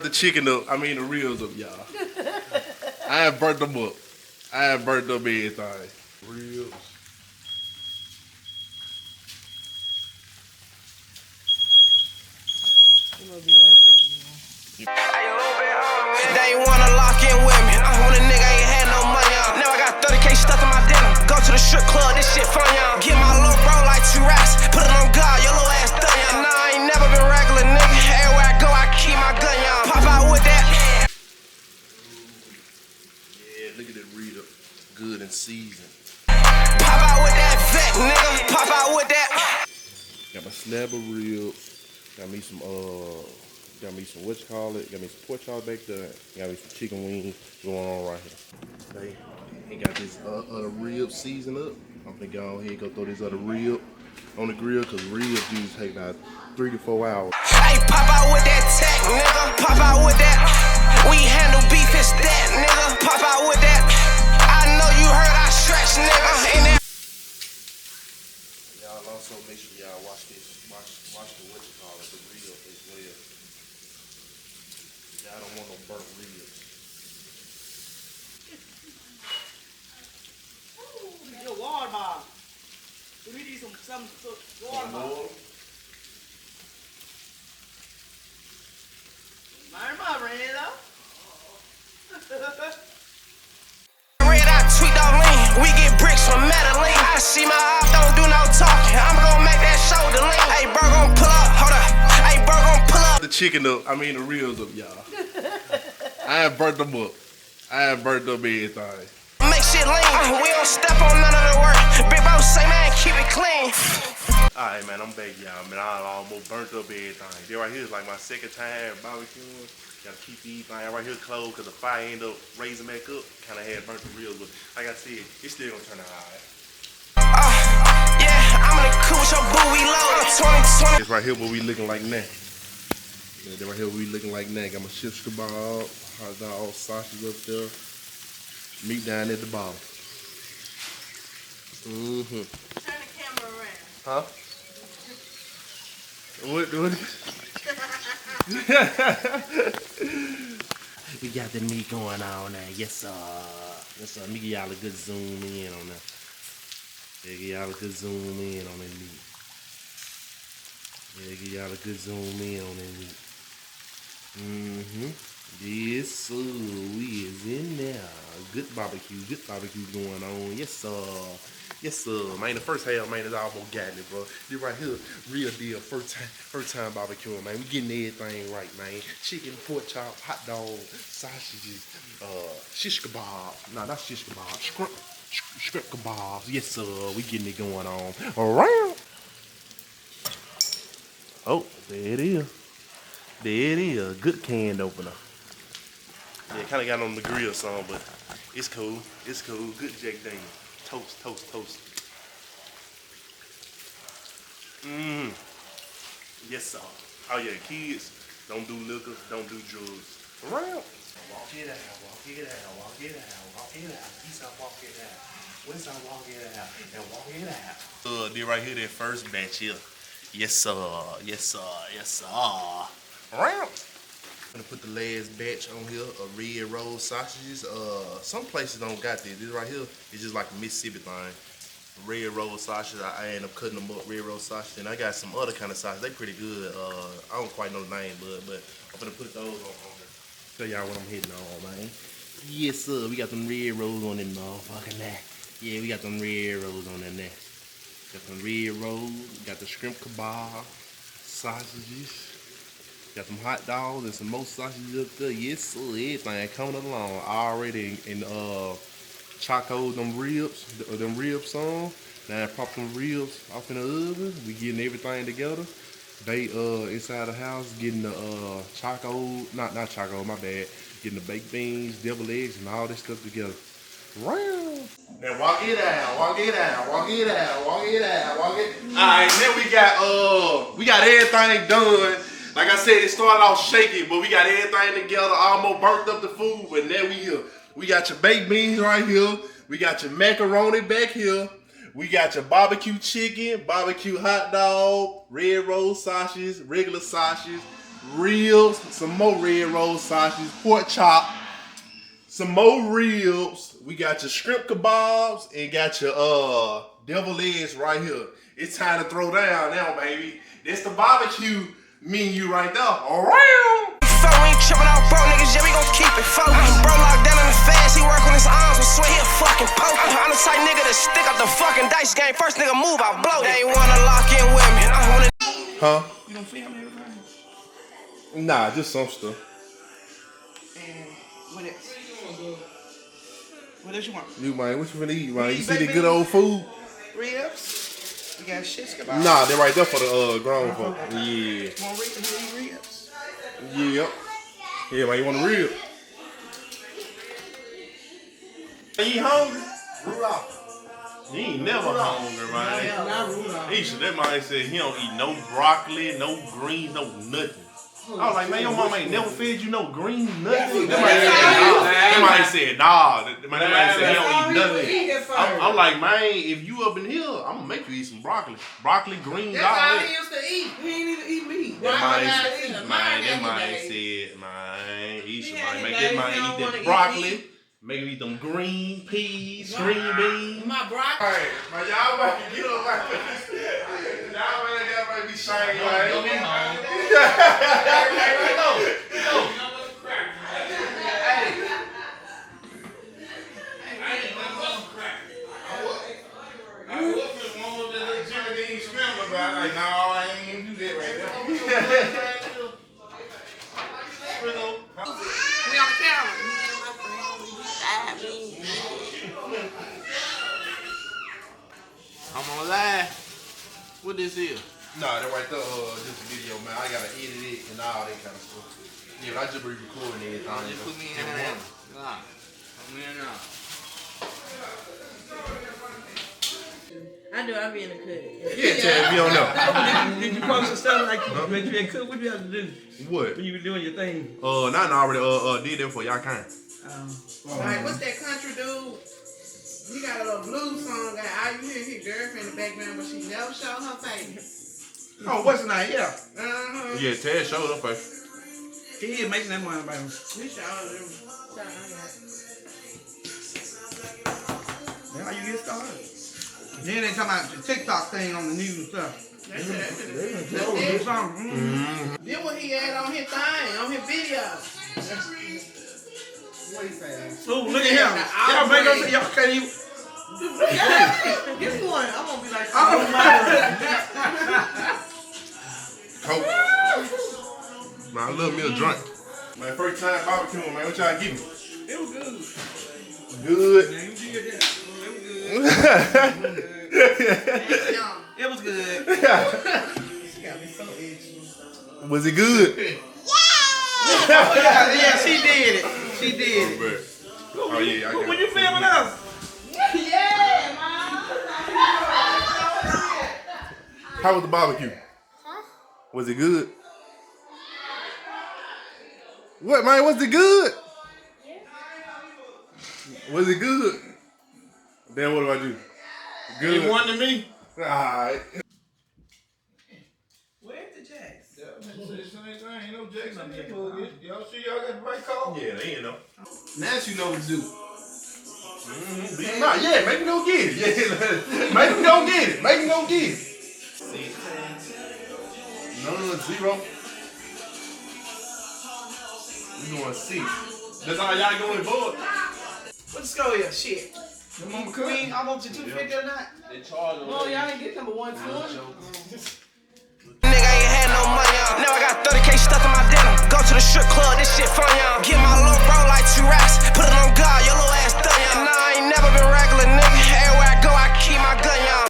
The chicken up, I mean the ribs up, y'all. I ain't burnt them up. I ain't burnt up everything. Ribs. It will be right there, you know. They ain't wanna lock in with me. When a nigga ain't had no money on. Now I got 30K stuck in my denim. Go to the strip club, this shit fun, y'all. Get my little bro like 2 racks. Put it on God, your little ass done, y'all. Nah, I ain't never been regular, nigga. Everywhere I go, I keep my gun, y'all. Pop out with that. Yeah, look at that read up. Good and seasoned. Pop out with that vet, nigga. Pop out with that. Got my slab of ribs. Got me some what you call it? Got me some pork chop back there. Got me some chicken wings going on right here. He got this other rib seasoned up. I'm gonna go ahead and go throw this other rib on the grill because ribs usually take about 3 to 4 hours. Hey, pop out with that tech, nigga. Pop out with that. We handle beef, it's that, nigga. Pop out with that. I know you heard I stretch, nigga. In that. Y'all also make sure y'all watch this. Watch the what you call it, the rib as well. Y'all don't want no burnt ribs. Your water bar. We need some water bar. My red up. Red eye tweaked off lean. We get bricks from Medellin. I see my eye, don't do no talking. I'm gonna make that shoulder lean. Hey, bro, gon' pull up. Hold up. Hey, bro, gon' pull up. The chicken up, I mean the ribs up, y'all. I ain't burnt them up. I ain't burnt up everything. Make shit lean. We don't step on none of the work. Big bro say, man, keep it clean. Alright, man, I'm back, y'all. Man, I almost burnt up everything. This right here is like my second time barbecuing. Gotta keep these things right here closed because the fire end up raising back up. Kind of had burnt the ribs, but like I said, it's still gonna turn out alright. Yeah, I'm in the cool with your boo, we low. 2020. This right here, what we looking like now. Yeah, that right here, what we looking like now. Got my shish kebab, hot dog, sausage up there, meat down at the bottom. Turn the camera around. Huh? What? We got the meat going on now. Yes, sir. Yes, sir. Let me give y'all a good zoom in on that. Yeah, give y'all a good zoom in on that meat. Yeah, give y'all a good zoom in on that meat. Yes, sir. We is in there. Good barbecue going on. Yes, sir. Yes, sir. Man, the first half, man, is almost got it, bro. This right here, real deal. First time barbecuing, man. We getting everything right, man. Chicken, pork chop, hot dog, sausages, shish kebab. Nah, not shish kebab. Shrimp kebabs. Yes, sir. We getting it going on. Around. Oh, there it is. There it is. Good can opener. Yeah, kind of got on the grill some, but it's cool. It's cool. Good Jack Daniels. Toast, toast, toast. Yes, sir. Oh, yeah, kids, don't do liquor, don't do drugs. Around. Walk it out, walk it out, walk it out, walk it out. East side, walk it out. West side, walk it out, and walk it out. They right here, that first batch here. Yes, sir. Yes, sir. Yes, sir. Around. I'm gonna put the last batch on here of red roll sausages. Some places don't got this. This right here is just like a Mississippi thing. Red roll sausages. I end up cutting them up, red roll sausages. And I got some other kind of sausages. They pretty good. I don't quite know the name, but I'm gonna put those on there. Show y'all what I'm hitting on, man. Yes, sir. We got them red rolls on them motherfucking there. Yeah, we got them red rolls on them there. Got some red rolls. Got the shrimp kebab, sausages. Got some hot dogs and some more sausages up there. Yes, sir. Everything coming along. Already in choco them ribs on. Now I pop them ribs off in the oven. We getting everything together. They inside the house getting the not choco, my bad. Getting the baked beans, deviled eggs, and all this stuff together. Round. Now walk it out, walk it out, walk it out, walk it out, walk it. Alright, then we got everything done. Like I said, it started off shaky, but we got everything together, almost burnt up the food, but now we here. We got your baked beans right here. We got your macaroni back here. We got your barbecue chicken, barbecue hot dog, red roll sausages, regular sausages, ribs, some more red roll sausage, pork chop, some more ribs. We got your shrimp kebabs and got your devil eggs right here. It's time to throw down now, baby. This the barbecue menu right there. Around. We ain't tripping out broke niggas, yeah, we gon' keep it focused. Bro locked down in the fast, he work on his arms, I swear he a fucking poke. I'm the type nigga to stick up the fucking dice game. First nigga move, I blow. They wanna lock in with me. I wanna. Huh? You don't film everything? Nah, just some stuff. And what else? What else you want? You man, what you finna eat, man? You Eat, see the baby. good old food? Ribs. We got shish kebab. Nah, they're right there for the grown folk. Yeah. Want ribs? You eat ribs? Yeah. Yeah, man, you want a rib? You hungry? Rudolph. You ain't never hungry, man. Not Rudolph. That man said he don't eat no broccoli, no greens, no nothing. I was like, man, your mama ain't never fed you no green, nothing. That man said, nah. That man said he don't eat nothing. I'm like, man, if you up in here, I'm gonna make you eat some broccoli. Broccoli, greens, all That's all that. he used to eat. He ain't even eat meat. That man said, man, he should make that man eat that broccoli. Make him eat them green peas, green beans. My broccoli. Hey, man, y'all about to get up like this. Y'all might be shiny, right? Like, no, I ain't even do that right now. We on the camera. I'm on live. What this is? Nah, that right there, just a video, man. I gotta edit it and all that kind of stuff. Yeah, but I just be recording everything. Just put me in there. Nah. Put me in there. I do. I be in the cut. Yeah, Chad, if you don't know. Did you post some stuff like you when you cook? What you have to do What? when you were doing your thing? Nothing already did that for y'all kind. Like, what's that country dude? He got a little blues song. Got all you hear his girlfriend in the background, but she never showed her face. Oh, what's the name? Yeah. Yeah, Ted showed up first. He is making that money, baby. We showed them. That's how you get started. Then they talking about the TikTok thing on the news and stuff. That's it. Mm-hmm. Then what he had on his thing, on his video. What he say? Oh, look at him. Y'all make us, y'all can't even. This one, I'm gonna be like, Coke. Man, I love me a drink. My first time barbecuing, man. What y'all give me? It was good. Good. Yeah, you did that. It was good. she got me so itchy. Was it good? Yeah, she did it. She did it. Oh, yeah. I got When you filming us? Yeah, man. How was the barbecue? Was it good? What, man? Was it good? Was it good? Then what do I do? Good. You won to me? Alright. Where's the Jacks? Ain't no Jacks on this plug. Y'all see y'all got the right call? Yeah, they ain't know. Now you know what to do. Nah, yeah, make him go get it. Yeah, make him go get it. Make him go get it. No, 0. We doing 6. That's all y'all going board. What the score is? Shit. The Mama Queen, I want you 250 or not? Oh, y'all ain't get number 120. Nigga ain't had no money on. Now I got 30K stuck in my denim. Go to the strip club, this shit fun, y'all. Get my little bro like 2